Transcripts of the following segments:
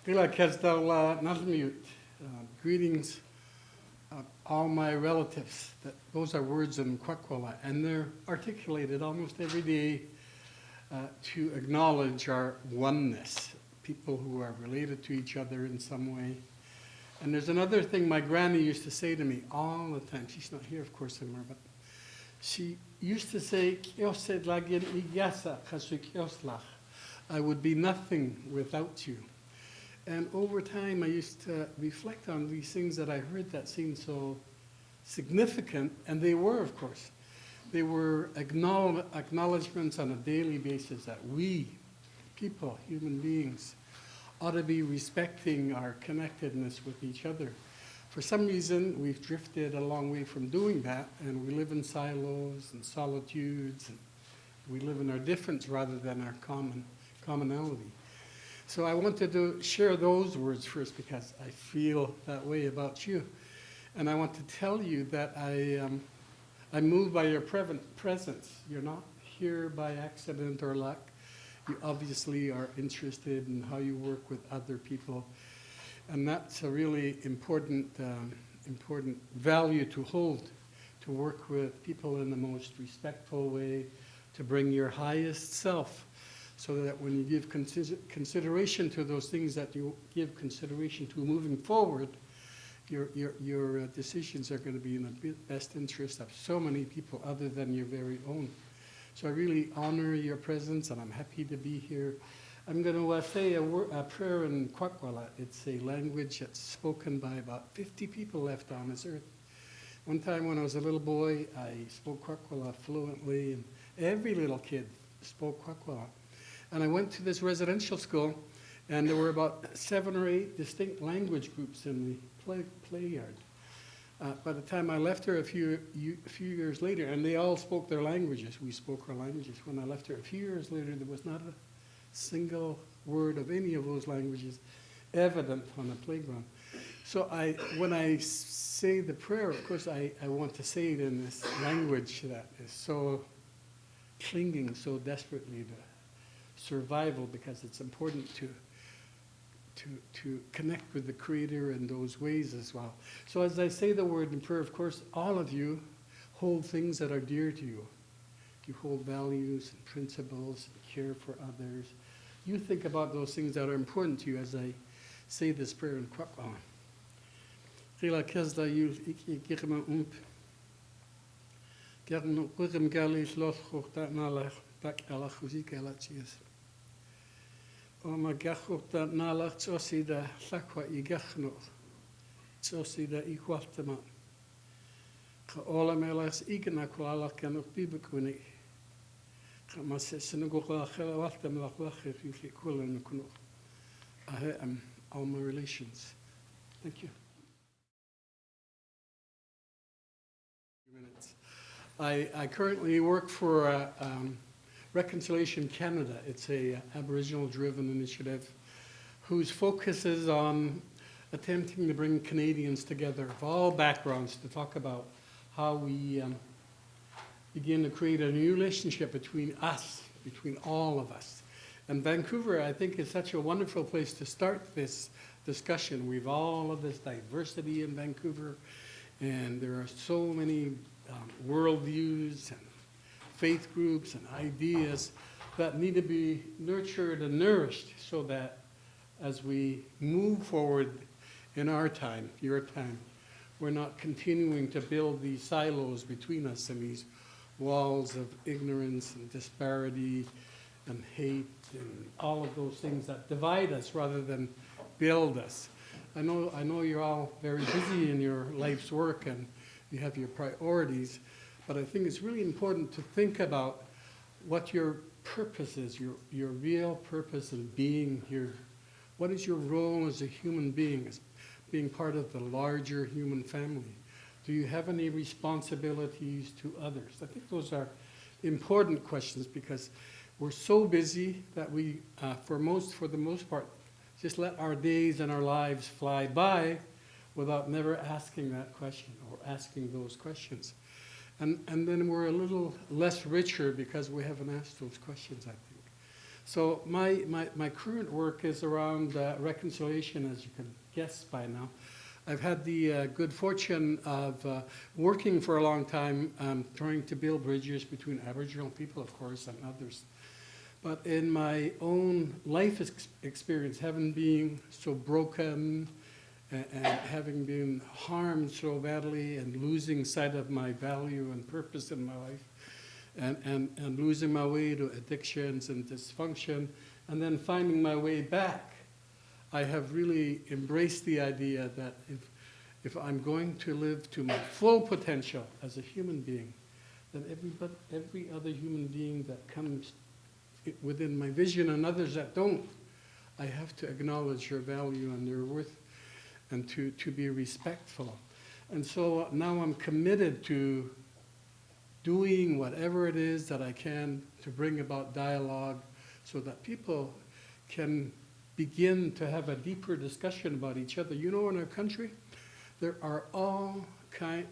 Gila Kesdal Nazmiut. Greetings, all my relatives. Those are words in Kwakwee, and they're articulated almost every day to acknowledge our oneness, people who are related to each other in some way. And there's another thing my granny used to say to me all the time. She's not here, of course, anymore, but she used to say, I would be nothing without you. And over time, I used to reflect on these things that I heard that seemed so significant, and they were, of course. They were acknowledgments on a daily basis that we, people, human beings, ought to be respecting our connectedness with each other. For some reason, we've drifted a long way from doing that, and we live in silos and solitudes, and we live in our difference rather than our commonality. So I wanted to share those words first because I feel that way about you. And I want to tell you that I'm moved by your presence. You're not here by accident or luck. You obviously are interested in how you work with other people. And that's a really important value to hold, to work with people in the most respectful way, to bring your highest self, so that when you give consideration to those things that you give consideration to moving forward, your decisions are going to be in the best interest of so many people other than your very own. So I really honor your presence, and I'm happy to be here. I'm going to say a prayer in Kwakwee. It's a language that's spoken by about 50 people left on this earth. One time when I was a little boy, I spoke Kwakwee fluently, and every little kid spoke Kwakwee. And I went to this residential school, and there were about 7 or 8 distinct language groups in the play yard. By the time I left her a few years later, and they all spoke their languages, we spoke our languages. When I left her a few years later, there was not a single word of any of those languages evident on the playground. So when I say the prayer, of course, I want to say it in this language that is so clinging so desperately to survival, because it's important to connect with the Creator in those ways as well. So as I say the word in prayer, of course, all of you hold things that are dear to you. You hold values and principles and care for others. You think about those things that are important to you as I say this prayer in Kwakwee. Oma gachwch da nalach tsosi da llacwa I gachnoch, tsosi da I chwaltama. Cha ola melachs igna kwalach ganwch bibakwynig. Cha masesyn yn gwchla chela waltam lach lachir I chwilyn y cwnoch. Ahe all my relations. Thank you. I currently work for Reconciliation Canada. It's a Aboriginal-driven initiative whose focus is on attempting to bring Canadians together of all backgrounds to talk about how we begin to create a new relationship between us, between all of us. And Vancouver, I think, is such a wonderful place to start this discussion. We've all of this diversity in Vancouver, and there are so many worldviews and faith groups and ideas that need to be nurtured and nourished so that as we move forward in our time, your time, we're not continuing to build these silos between us and these walls of ignorance and disparity and hate and all of those things that divide us rather than build us. I know you're all very busy in your life's work and you have your priorities, but I think it's really important to think about what your purpose is, your real purpose in being here. What is your role as a human being, as being part of the larger human family? Do you have any responsibilities to others? I think those are important questions because we're so busy that we, for the most part, just let our days and our lives fly by without never asking that question or asking those questions. And then we're a little less richer because we haven't asked those questions, I think. So my current work is around reconciliation, as you can guess by now. I've had the good fortune of working for a long time, trying to build bridges between Aboriginal people, of course, and others. But in my own life experience, having been so broken and having been harmed so badly and losing sight of my value and purpose in my life, and losing my way to addictions and dysfunction, and then finding my way back, I have really embraced the idea that if I'm going to live to my full potential as a human being, then every other human being that comes within my vision and others that don't, I have to acknowledge their value and their worth and to be respectful. And so now I'm committed to doing whatever it is that I can to bring about dialogue so that people can begin to have a deeper discussion about each other. You know, in our country, there are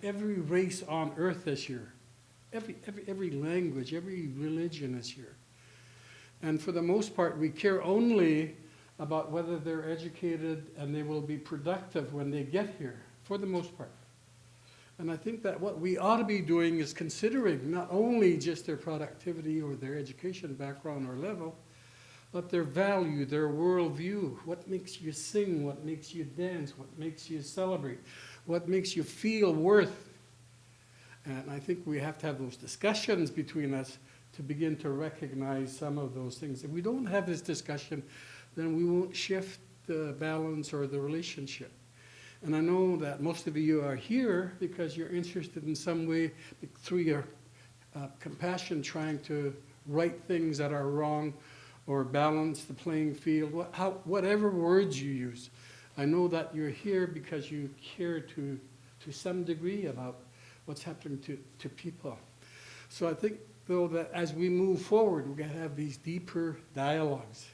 every race on earth is here. Every language, every religion is here. And for the most part, we care only about whether they're educated and they will be productive when they get here, for the most part. And I think that what we ought to be doing is considering not only just their productivity or their education background or level, but their value, their worldview, what makes you sing, what makes you dance, what makes you celebrate, what makes you feel worth. And I think we have to have those discussions between us to begin to recognize some of those things. If we don't have this discussion, then we won't shift the balance or the relationship. And I know that most of you are here because you're interested in some way through your compassion trying to right things that are wrong or balance the playing field, whatever words you use. I know that you're here because you care to some degree about what's happening to people. So I think, though, that as we move forward, we're going to have these deeper dialogues.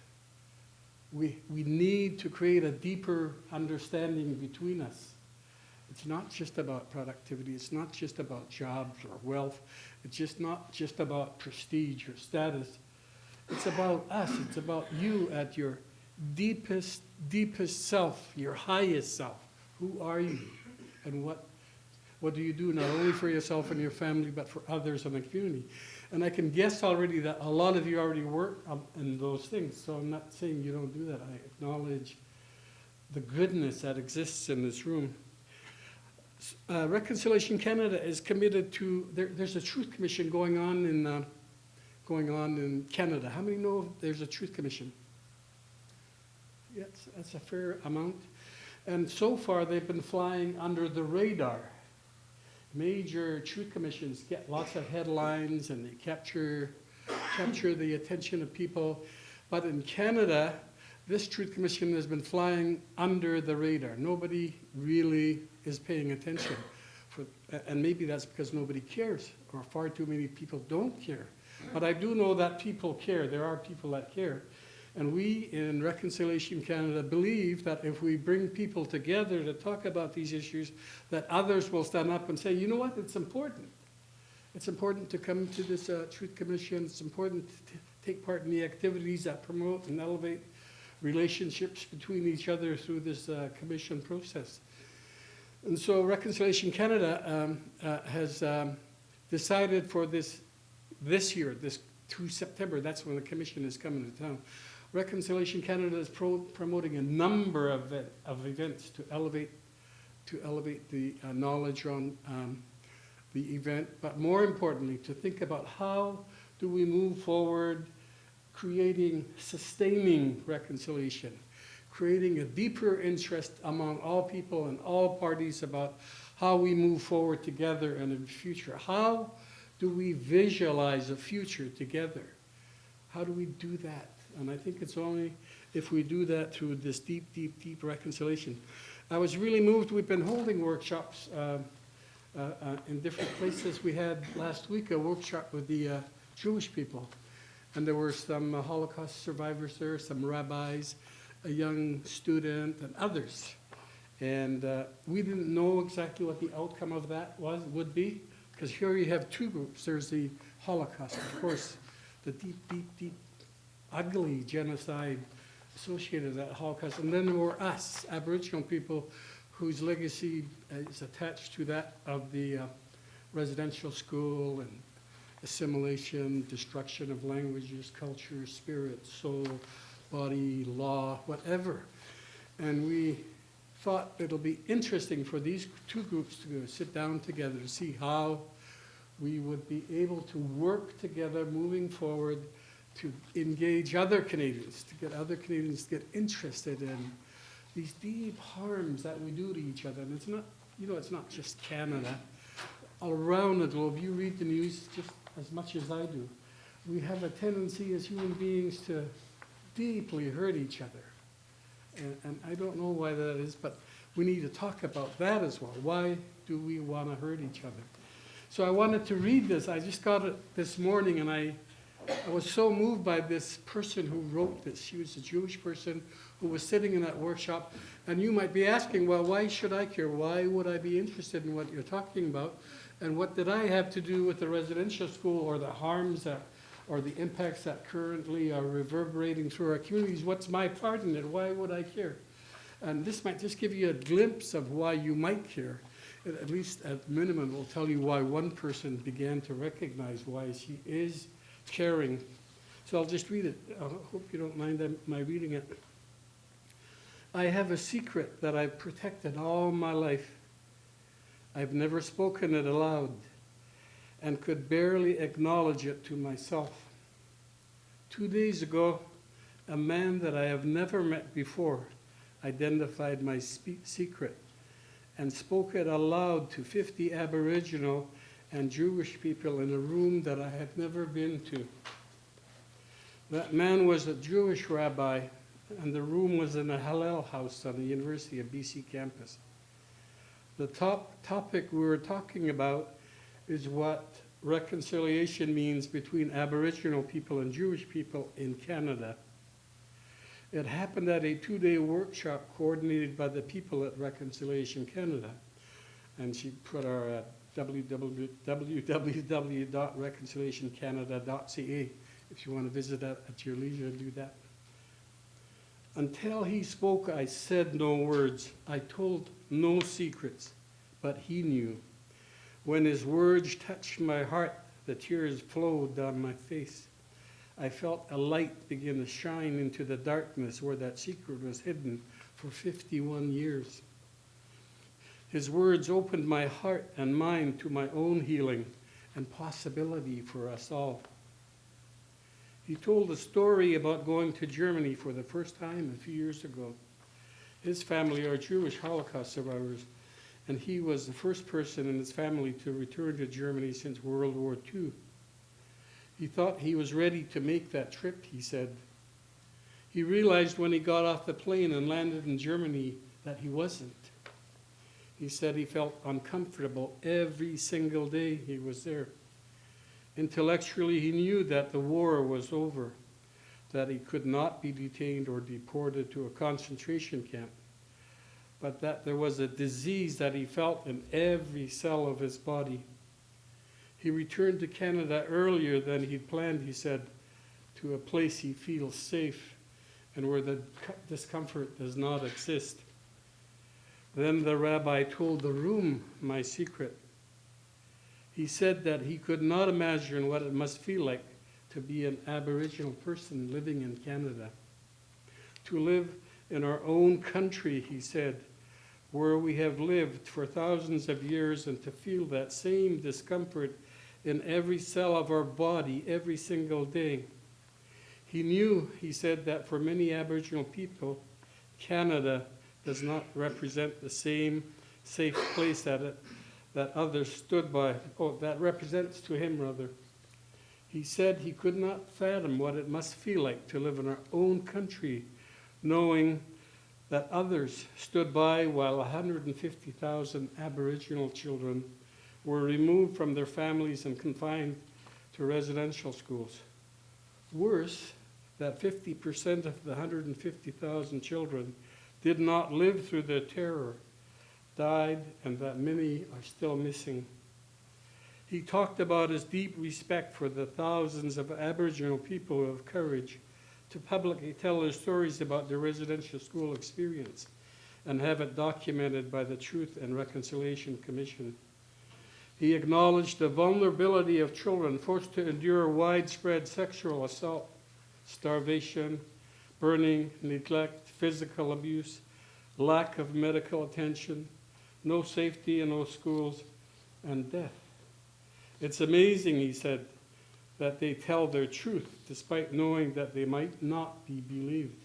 We need to create a deeper understanding between us. It's not just about productivity. It's not just about jobs or wealth. It's just not just about prestige or status. It's about us. It's about you at your deepest self, your highest self. Who are you? And what do you do not only for yourself and your family, but for others and the community? And I can guess already that a lot of you already work in those things. So I'm not saying you don't do that. I acknowledge the goodness that exists in this room. Reconciliation Canada is committed to, there's a Truth Commission going on in Canada. How many know there's a Truth Commission? Yes, that's a fair amount. And so far they've been flying under the radar. Major truth commissions get lots of headlines and they capture the attention of people. But in Canada, this truth commission has been flying under the radar. Nobody really is paying attention. And maybe that's because nobody cares, or far too many people don't care. But I do know that people care. There are people that care. And we in Reconciliation Canada believe that if we bring people together to talk about these issues, that others will stand up and say, you know what, it's important. It's important to come to this Truth Commission. It's important to take part in the activities that promote and elevate relationships between each other through this commission process. And so Reconciliation Canada has decided for this year, through September, that's when the commission is coming to town. Reconciliation Canada is promoting a number of events to elevate the knowledge on the event, but more importantly, to think about how do we move forward creating, sustaining reconciliation, creating a deeper interest among all people and all parties about how we move forward together and in the future. How do we visualize a future together? How do we do that? And I think it's only if we do that through this deep reconciliation. I was really moved. We've been holding workshops in different places. We had last week a workshop with the Jewish people. And there were some Holocaust survivors there, some rabbis, a young student, and others. And we didn't know exactly what the outcome of that would be, because here you have two groups. There's the Holocaust, of course, the deep ugly genocide associated with that Holocaust. And then there were us, Aboriginal people, whose legacy is attached to that of the residential school and assimilation, destruction of languages, culture, spirit, soul, body, law, whatever. And we thought it'll be interesting for these two groups to sit down together to see how we would be able to work together moving forward to engage other Canadians, to get other Canadians to get interested in these deep harms that we do to each other. And it's not, it's not just Canada. All around the globe, you read the news just as much as I do. We have a tendency as human beings to deeply hurt each other. And I don't know why that is, but we need to talk about that as well. Why do we want to hurt each other? So I wanted to read this. I just got it this morning, and I was so moved by this person who wrote this. She was a Jewish person who was sitting in that workshop. And you might be asking, well, why should I care? Why would I be interested in what you're talking about? And what did I have to do with the residential school, or the harms that, or the impacts that currently are reverberating through our communities? What's my part in it? Why would I care? And this might just give you a glimpse of why you might care. At least at minimum, it will tell you why one person began to recognize why she is caring. So I'll just read it. I hope you don't mind my reading it. I have a secret that I've protected all my life. I've never spoken it aloud and could barely acknowledge it to myself. 2 days ago, a man that I have never met before identified my secret and spoke it aloud to 50 Aboriginal and Jewish people in a room that I had never been to. That man was a Jewish rabbi, and the room was in a Hallel house on the University of BC campus. The topic we were talking about is what reconciliation means between Aboriginal people and Jewish people in Canada. It happened at a 2-day workshop coordinated by the people at Reconciliation Canada. And she put our www.reconciliationcanada.ca. If you want to visit that at your leisure, do that. Until he spoke, I said no words. I told no secrets, but he knew. When his words touched my heart, the tears flowed down my face. I felt a light begin to shine into the darkness where that secret was hidden for 51 years. His words opened my heart and mind to my own healing and possibility for us all. He told a story about going to Germany for the first time a few years ago. His family are Jewish Holocaust survivors, and he was the first person in his family to return to Germany since World War II. He thought he was ready to make that trip, he said. He realized when he got off the plane and landed in Germany that he wasn't. He said he felt uncomfortable every single day he was there. Intellectually, he knew that the war was over, that he could not be detained or deported to a concentration camp, but that there was a disease that he felt in every cell of his body. He returned to Canada earlier than he'd planned, he said, to a place he feels safe and where the discomfort does not exist. Then the rabbi told the room my secret. He said that he could not imagine what it must feel like to be an Aboriginal person living in Canada. To live in our own country, he said, where we have lived for thousands of years, and to feel that same discomfort in every cell of our body every single day. He knew, he said, that for many Aboriginal people, Canada does not represent the same safe place that others stood by, that represents to him, rather. He said he could not fathom what it must feel like to live in our own country, knowing that others stood by while 150,000 Aboriginal children were removed from their families and confined to residential schools. Worse, that 50% of the 150,000 children did not live through the terror, died, and that many are still missing. He talked about his deep respect for the thousands of Aboriginal people who have courage to publicly tell their stories about their residential school experience and have it documented by the Truth and Reconciliation Commission. He acknowledged the vulnerability of children forced to endure widespread sexual assault, starvation, burning, neglect, physical abuse, lack of medical attention, no safety in those schools, and death. It's amazing, he said, that they tell their truth despite knowing that they might not be believed.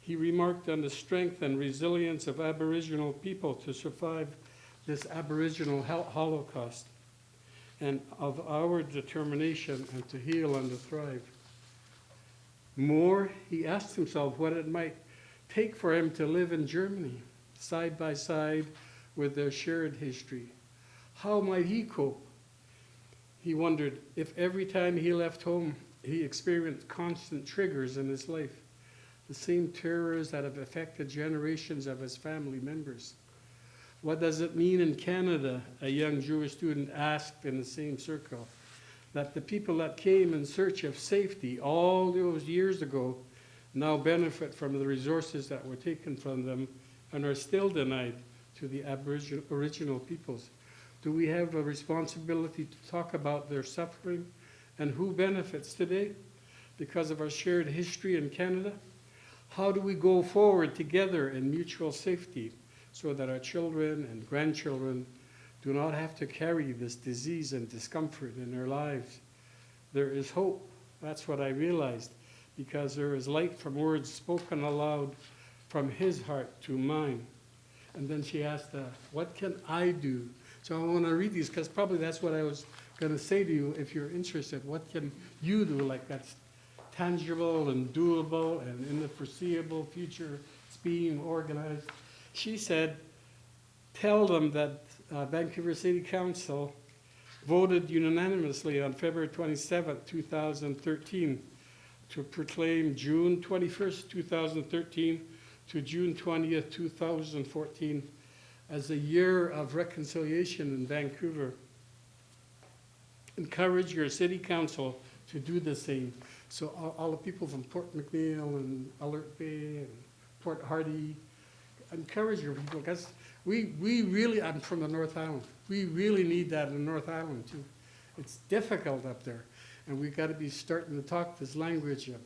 He remarked on the strength and resilience of Aboriginal people to survive this Aboriginal Holocaust, and of our determination and to heal and to thrive. More, he asked himself what it might take for him to live in Germany, side by side with their shared history. How might he cope? He wondered if every time he left home, he experienced constant triggers in his life, the same terrors that have affected generations of his family members. What does it mean in Canada, a young Jewish student asked in the same circle, that the people that came in search of safety all those years ago now benefit from the resources that were taken from them and are still denied to the Aboriginal peoples? Do we have a responsibility to talk about their suffering and who benefits today because of our shared history in Canada? How do we go forward together in mutual safety so that our children and grandchildren do not have to carry this disease and discomfort in their lives? There is hope. That's what I realized, because there is light from words spoken aloud from his heart to mine. And then she asked, what can I do? So I want to read these, because probably that's what I was going to say to you if you're interested. What can you do, like that's tangible and doable and in the foreseeable future it's being organized? She said, tell them that Vancouver City Council voted unanimously on February 27, 2013 to proclaim June 21st, 2013 to June 20th, 2014 as a year of reconciliation in Vancouver. Encourage your city council to do the same. So all the people from Port McNeill and Alert Bay and Port Hardy, encourage your people, because we really, I'm from the North Island, we really need that in the North Island too. It's difficult up there, and we've got to be starting to talk this language of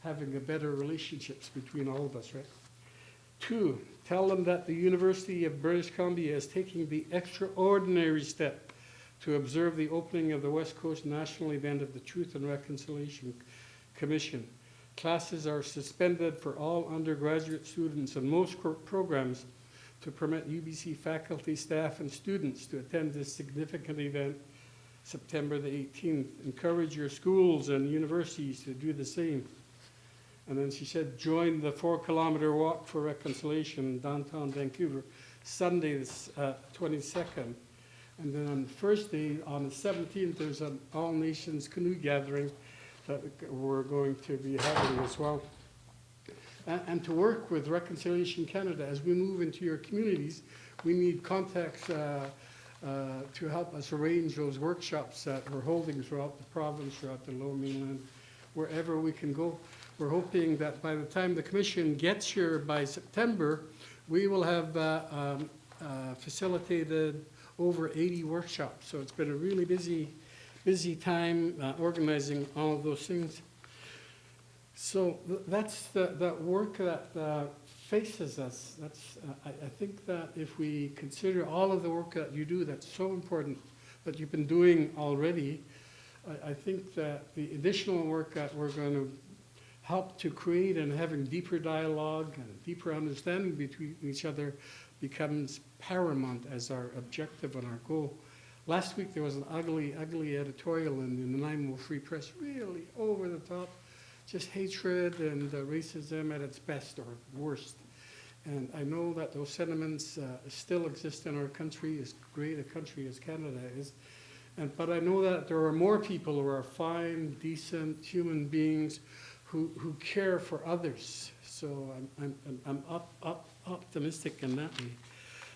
having a better relationships between all of us, right? 2, tell them that the University of British Columbia is taking the extraordinary step to observe the opening of the West Coast National Event of the Truth and Reconciliation Commission. Classes are suspended for all undergraduate students and most programs to permit UBC faculty, staff, and students to attend this significant event September the 18th. Encourage your schools and universities to do the same. And then she said, join the 4-kilometer walk for reconciliation in downtown Vancouver, Sunday the 22nd. And then on the first day, on the 17th, there's an all-nations canoe gathering that we're going to be having as well. And to work with Reconciliation Canada, as we move into your communities, we need contacts to help us arrange those workshops that we're holding throughout the province, throughout the Lower Mainland, wherever we can go. We're hoping that by the time the Commission gets here by September, we will have facilitated over 80 workshops. So it's been a really busy time organizing all of those things. So that's that work that faces us. That's I think that if we consider all of the work that you do, that's so important, that you've been doing already, I think that the additional work that we're going to help to create and having deeper dialogue and deeper understanding between each other becomes paramount as our objective and our goal. Last week there was an ugly editorial in the Nanaimo Free Press, really over the top, just hatred and racism at its best or worst. And I know that those sentiments still exist in our country, as great a country as Canada is. But I know that there are more people who are fine, decent human beings who care for others. So I'm optimistic in that way.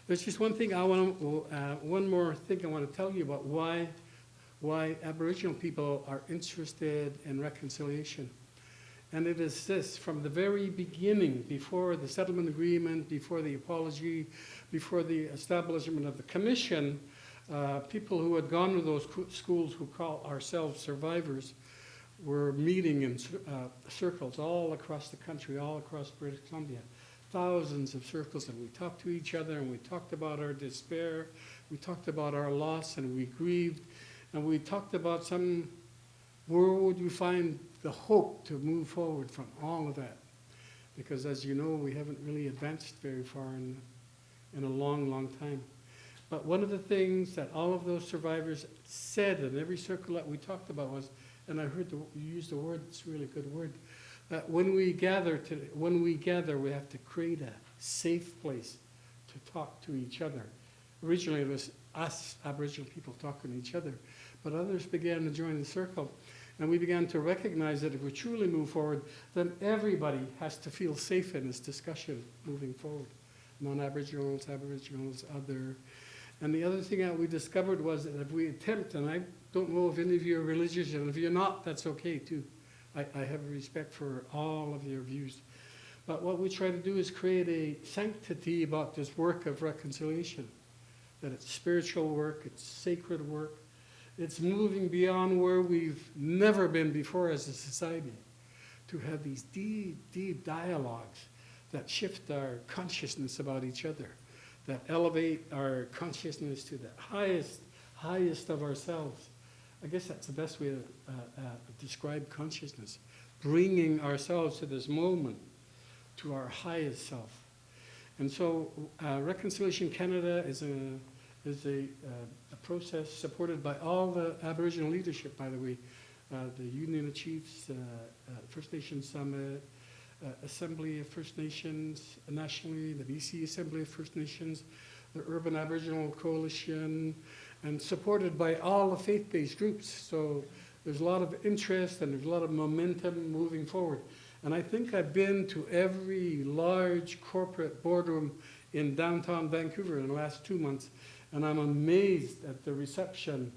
There's just one thing one more thing I want to tell you about why Aboriginal people are interested in reconciliation. And it is this, from the very beginning, before the settlement agreement, before the apology, before the establishment of the commission, people who had gone to those schools who call ourselves survivors were meeting in circles all across the country, all across British Columbia. Thousands of circles, and we talked to each other, and we talked about our despair, we talked about our loss, and we grieved, and we talked about where would we find the hope to move forward from all of that? Because as you know, we haven't really advanced very far in a long, long time. But one of the things that all of those survivors said in every circle that we talked about was, and I heard you use the word, it's a really good word, that when we gather, we have to create a safe place to talk to each other. Originally, it was us Aboriginal people talking to each other, but others began to join the circle. And we began to recognize that if we truly move forward, then everybody has to feel safe in this discussion moving forward. Non-Aboriginals, Aboriginals, other. And the other thing that we discovered was that if we attempt, and I don't know if any of you are religious, and if you're not, that's okay too. I have respect for all of your views. But what we try to do is create a sanctity about this work of reconciliation. That it's spiritual work, it's sacred work. It's moving beyond where we've never been before as a society, to have these deep, deep dialogues that shift our consciousness about each other, that elevate our consciousness to the highest of ourselves. I guess that's the best way to describe consciousness, bringing ourselves to this moment, to our highest self. And so Reconciliation Canada is a process supported by all the Aboriginal leadership, by the way, the Union of Chiefs, First Nations Summit, Assembly of First Nations nationally, the BC Assembly of First Nations, the Urban Aboriginal Coalition, and supported by all the faith-based groups. So there's a lot of interest and there's a lot of momentum moving forward. And I think I've been to every large corporate boardroom in downtown Vancouver in the last 2 months, and I'm amazed at the reception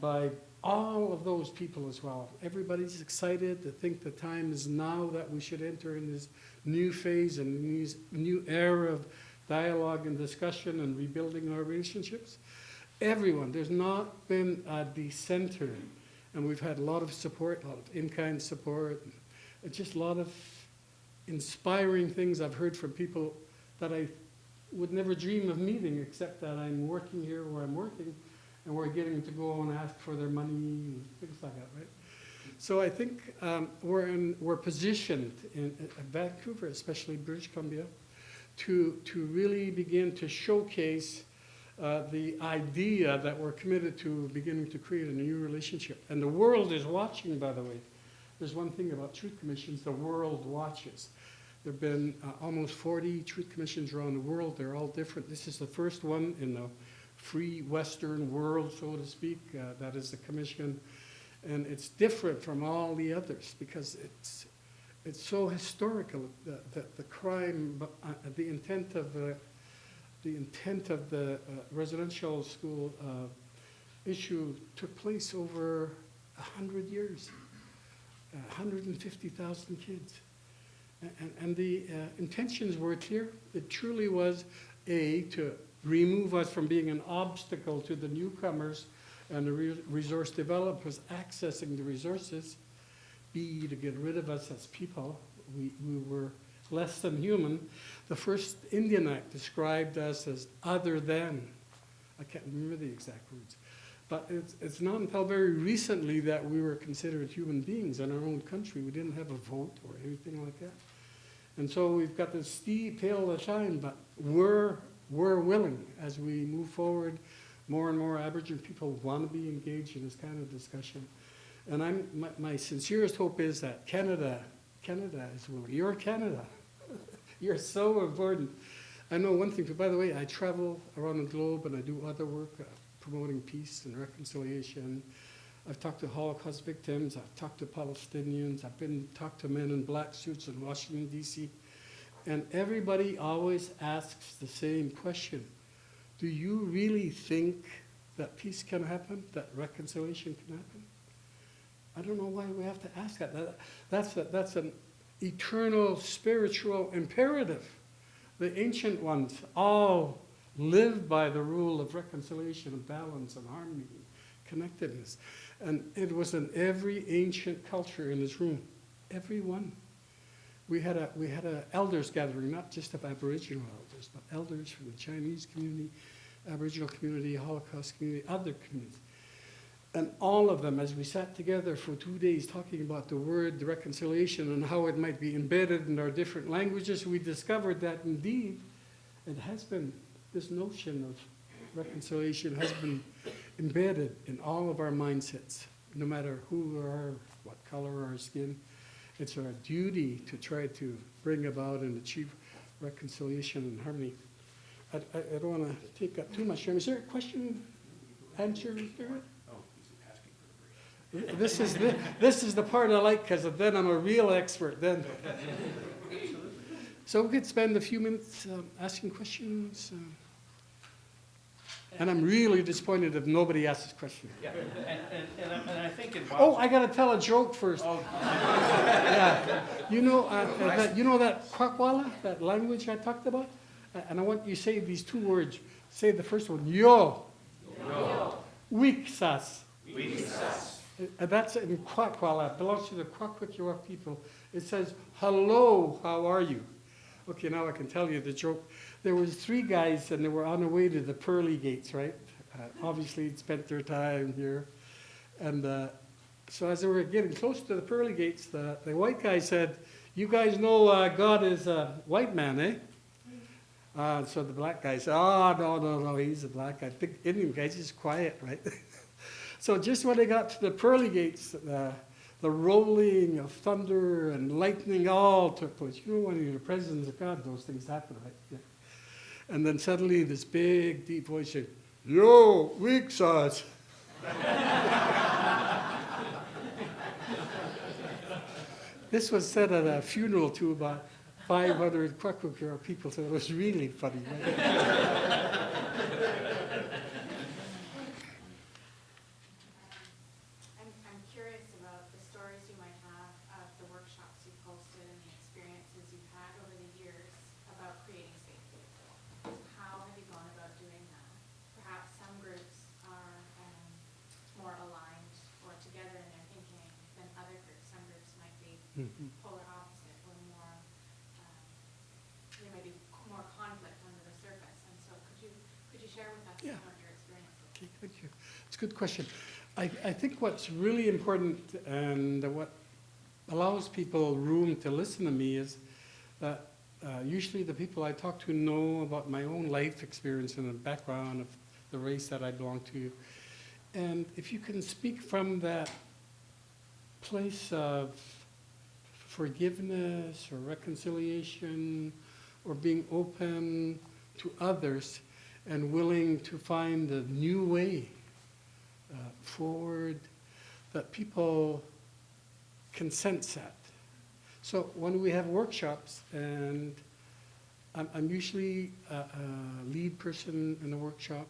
by all of those people as well. Everybody's excited to think the time is now that we should enter in this new phase and this new era of dialogue and discussion and rebuilding our relationships. Everyone, there's not been a dissenter, and we've had a lot of support, a lot of in-kind support, and just a lot of inspiring things I've heard from people that I would never dream of meeting, except that I'm working here where I'm working, and we're getting to go and ask for their money and things like that, right? So I think we're positioned in Vancouver, especially British Columbia, to really begin to showcase the idea that we're committed to beginning to create a new relationship. And the world is watching, by the way. There's one thing about truth commissions, the world watches. There have been almost 40 truth commissions around the world. They're all different. This is the first one in the free Western world, so to speak. That is the commission. And it's different from all the others because it's so historical that the crime, the intent of the residential school issue took place over 100 years, 150,000 kids. And the intentions were clear. It truly was, A, to remove us from being an obstacle to the newcomers and the resource developers accessing the resources. B, to get rid of us as people. We were less than human. The first Indian Act described us as other than. I can't remember the exact words. But it's not until very recently that we were considered human beings in our own country. We didn't have a vote or anything like that. And so we've got this steep hill to climb, but we're willing as we move forward. More and more Aboriginal people want to be engaged in this kind of discussion. And my sincerest hope is that Canada is willing. You're Canada. You're so important. I know one thing, by the way, I travel around the globe and I do other work promoting peace and reconciliation. I've talked to Holocaust victims, I've talked to Palestinians, I've been talked to men in black suits in Washington, D.C. And everybody always asks the same question. Do you really think that peace can happen, that reconciliation can happen? I don't know why we have to ask that. That's an eternal spiritual imperative. The ancient ones all lived by the rule of reconciliation and balance and harmony and connectedness. And it was in every ancient culture in this room, every one. We had a elders gathering, not just of Aboriginal elders, but elders from the Chinese community, Aboriginal community, Holocaust community, other communities. And all of them, as we sat together for 2 days talking about the word, the reconciliation, and how it might be embedded in our different languages, we discovered that indeed it has been, this notion of reconciliation has been embedded in all of our mindsets, no matter who we are, what color our skin. It's our duty to try to bring about and achieve reconciliation and harmony. I don't want to take up too much time. Is there a question, answer? This is the part I like, because then I'm a real expert then. So we could spend a few minutes asking questions. And I'm really disappointed if nobody asks questions. Yeah, and I think in Oh, I got to tell a joke first. Oh. Yeah. You know that Kwakwee, that language I talked about? And I want you to say these two words. Say the first one, yo. Yo. Weak sas. Weak sas. That's in Kwakwee. It belongs to the Kwakwee people. It says, hello, how are you? Okay, now I can tell you the joke. There was 3 guys, and they were on the way to the pearly gates, right? Obviously, they'd spent their time here. And so as they were getting close to the pearly gates, the white guy said, you guys know God is a white man, eh? So the black guy said, oh, no, he's a black guy. Big Indian guy's just quiet, right? So just when they got to the pearly gates, the rolling of thunder and lightning all took place. You know, when you're in the presence of God, those things happen, right? Yeah. And then suddenly this big, deep voice said, yo, weak sauce. This was said at a funeral to about 500 Kwakwee people, so it was really funny. Right? I'm curious about the stories you might have of the workshops you've hosted and the experiences you've had over the years about creating safety. How have you gone about doing that? Perhaps some groups are more aligned or together in their thinking than other groups. Some groups might be polar opposite or more, there may be more conflict under the surface. And so could you share with us some of your experiences? Okay, thank you. It's a good question. I think what's really important and what allows people room to listen to me is that usually the people I talk to know about my own life experience and the background of the race that I belong to. And if you can speak from that place of forgiveness or reconciliation or being open to others and willing to find a new way forward, that people can sense that. So when we have workshops, and I'm usually a lead person in the workshop,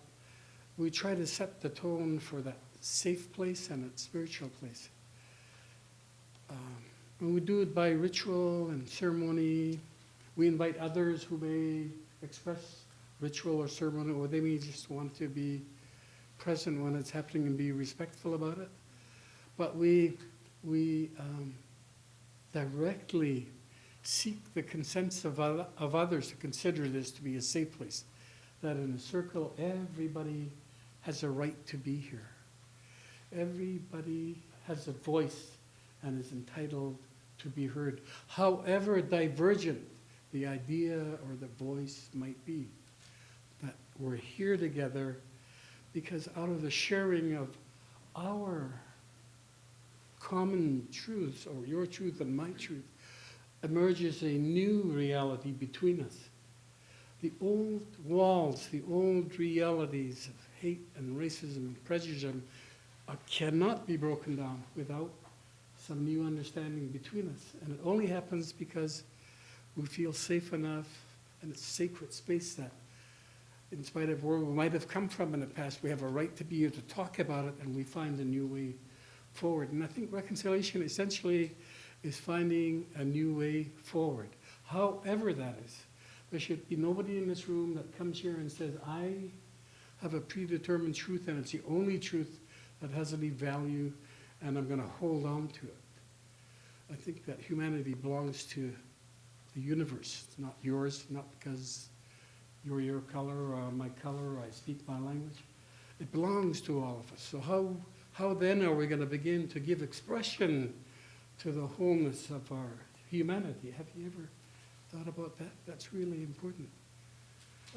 we try to set the tone for that safe place and that spiritual place. And we do it by ritual and ceremony. We invite others who may express ritual or ceremony, or they may just want to be present when it's happening and be respectful about it. But we directly seek the consent of others to consider this to be a safe place. That in a circle, everybody has a right to be here. Everybody has a voice and is entitled to be heard, however divergent the idea or the voice might be. That we're here together because out of the sharing of our common truths, or your truth and my truth, emerges a new reality between us. The old walls, the old realities of hate and racism and prejudice cannot be broken down without some new understanding between us. And it only happens because we feel safe enough, and it's a sacred space that, in spite of where we might have come from in the past, we have a right to be here to talk about it, and we find a new way forward. And I think reconciliation essentially is finding a new way forward, however that is. There should be nobody in this room that comes here and says, I have a predetermined truth and it's the only truth that has any value and I'm going to hold on to it. I think that humanity belongs to the universe. It's not yours, not because you're your color or my color or I speak my language. It belongs to all of us. So how then are we going to begin to give expression to the wholeness of our humanity? Have you ever thought about that? That's really important.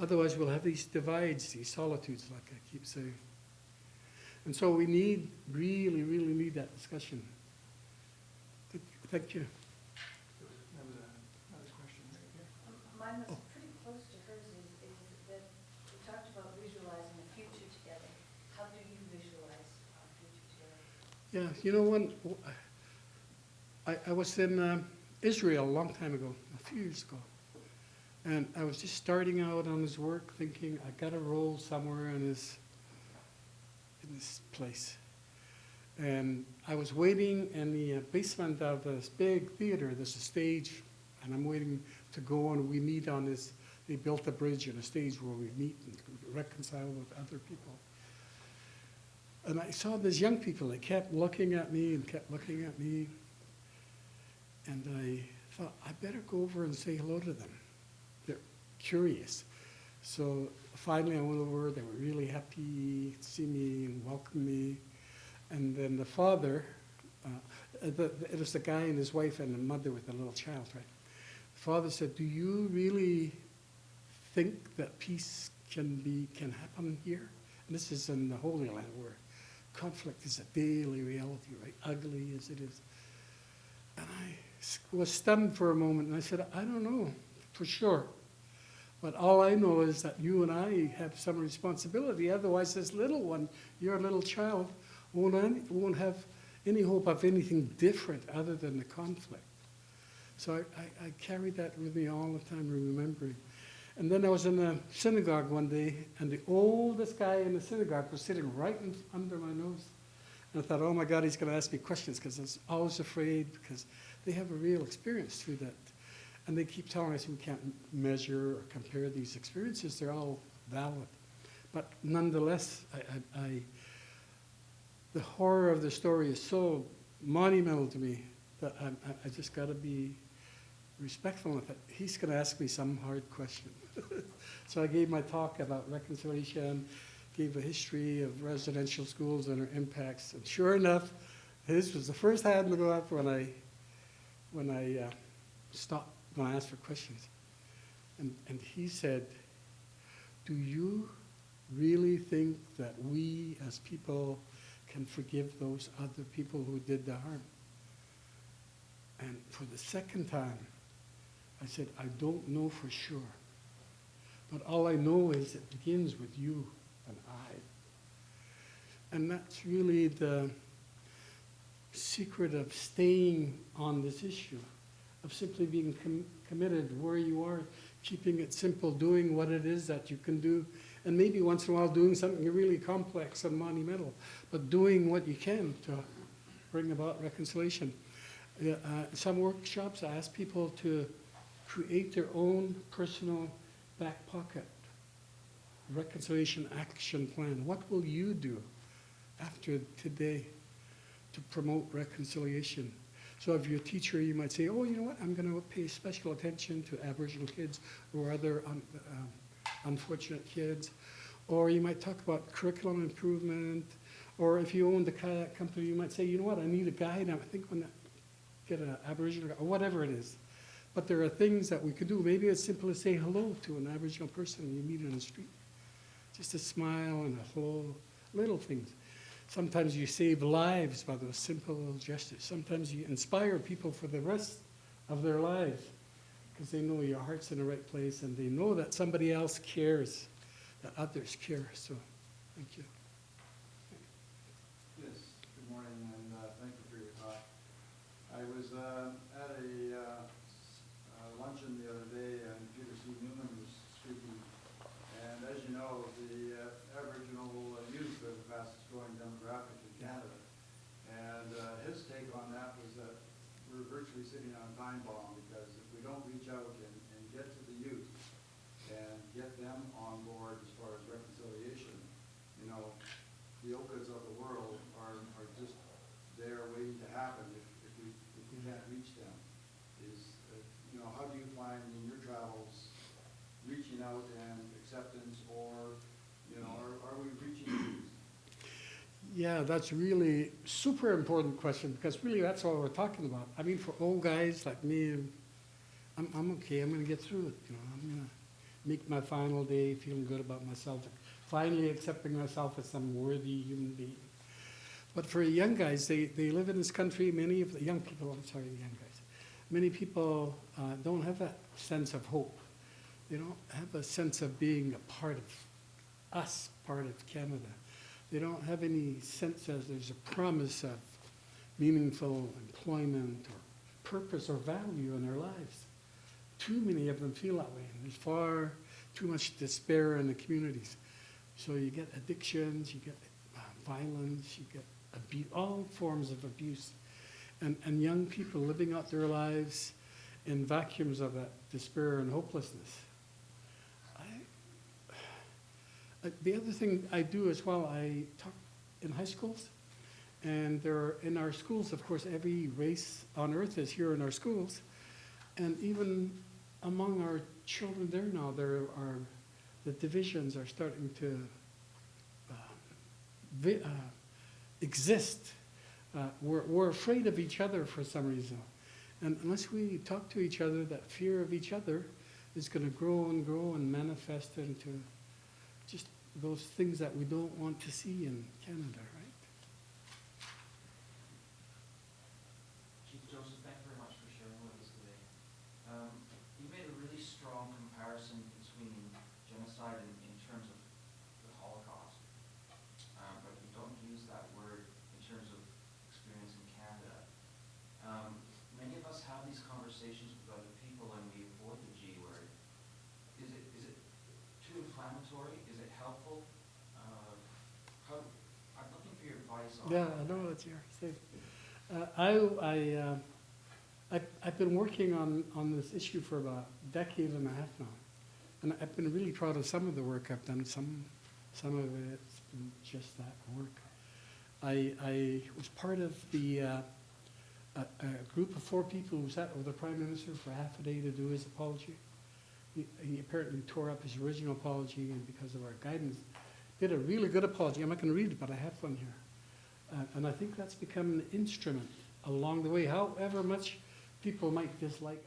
Otherwise, we'll have these divides, these solitudes, like I keep saying. And so we need, really need that discussion. Thank you. There was another question right here. Mine was pretty close to hers, is that we talked about visualizing the future together. How do you visualize our future together? Yeah, you know, I was in Israel a long time ago, a few years ago. And I was just starting out on his work, thinking I got a role somewhere in this place. And I was waiting in the basement of this big theater. There's a stage, and I'm waiting to go and we meet on this. They built a bridge and a stage where we meet and reconcile with other people. And I saw these young people. They kept looking at me and kept looking at me. And I thought, I better go over and say hello to them. They're curious. So finally I went over. They were really happy to see me and welcome me. And then the father, it was the guy and his wife and the mother with a little child, right? The father said, do you really think that peace can happen here? And this is in the Holy Land where conflict is a daily reality, right? Ugly as it is. And I was stunned for a moment and I said, I don't know for sure. But all I know is that you and I have some responsibility. Otherwise, this little one, your little child, won't have any hope of anything different other than the conflict. So I carried that with me all the time, remembering. And then I was in a synagogue one day, and the oldest guy in the synagogue was sitting right under my nose. And I thought, oh my God, he's going to ask me questions, because I was always afraid, because they have a real experience through that. And they keep telling us we can't measure or compare these experiences. They're all valid. But nonetheless, the horror of the story is so monumental to me that I just got to be respectful of it. He's going to ask me some hard question. So I gave my talk about reconciliation, gave a history of residential schools and their impacts. And sure enough, his was the first hand to go up when I stopped, when I asked for questions. And he said, do you really think that we as people can forgive those other people who did the harm? And for the second time, I said, I don't know for sure. But all I know is it begins with you and I. And that's really the secret of staying on this issue, of simply being committed where you are, keeping it simple, doing what it is that you can do, and maybe once in a while doing something really complex and monumental, but doing what you can to bring about reconciliation. Some workshops, I ask people to create their own personal back pocket reconciliation action plan. What will you do after today to promote reconciliation? So if you're a teacher, you might say, oh, you know what, I'm going to pay special attention to Aboriginal kids or other unfortunate kids. Or you might talk about curriculum improvement. Or if you own the kayak company, you might say, you know what, I need a guide. I think when I get an Aboriginal guide, or whatever it is. But there are things that we could do. Maybe it's simple as say hello to an Aboriginal person you meet on the street. Just a smile and a hello, little things. Sometimes you save lives by those simple little gestures. Sometimes you inspire people for the rest of their lives because they know your heart's in the right place and they know that somebody else cares, that others care. So, thank you. Yes, good morning, and thank you for your talk. I was at a luncheon the other day, and Peter C. Newman was speaking, and as you know, the Aboriginal youth are the fastest growing demographic in Canada. And ticking on time bomb, because if we don't reach out and get to the youth and get them on board as far as reconciliation, you know, the Okas of the world are just there waiting to happen if we can't reach them. You know, how do you find in your travels reaching out and acceptance, or, you know, are we reaching the youth? Yeah, that's really super important question, because really that's all we're talking about. I mean, for old guys like me, I'm okay. I'm going to get through it. You know, I'm going to make my final day feeling good about myself, finally accepting myself as some worthy human being. But for young guys, they live in this country. Many of the young people, I'm sorry, young guys. Many people don't have that sense of hope. They don't have a sense of being a part of us, part of Canada. They don't have any sense that there's a promise of meaningful employment or purpose or value in their lives. Too many of them feel that way, and there's far too much despair in the communities. So you get addictions, you get violence, you get all forms of abuse. And young people living out their lives in vacuums of that despair and hopelessness. The other thing I do as well, I talk in high schools, and there are, in our schools, of course, every race on earth is here in our schools, and even among our children there now, the divisions are starting to exist. We're afraid of each other for some reason, and unless we talk to each other, that fear of each other is going to grow and manifest into just those things that we don't want to see in Canada, right? Chief Joseph, thank you very much for sharing with us today. You made a really strong comparison between genocide in terms of the Holocaust, but you don't use that word in terms of experience in Canada. Many of us have these conversations with other people and we avoid the G word. Is it too inflammatory? Is it helpful? I'm looking for your advice on Yeah, I know what you're saying. I've been working on this issue for about a decade and a half now, and I've been really proud of some of the work I've done. Some of it's been just that work. I was part of a group of 4 people who sat with the Prime Minister for half a day to do his apology. He apparently tore up his original apology, and because of our guidance, did a really good apology. I'm not going to read it, but I have one here. And I think that's become an instrument along the way, however much people might dislike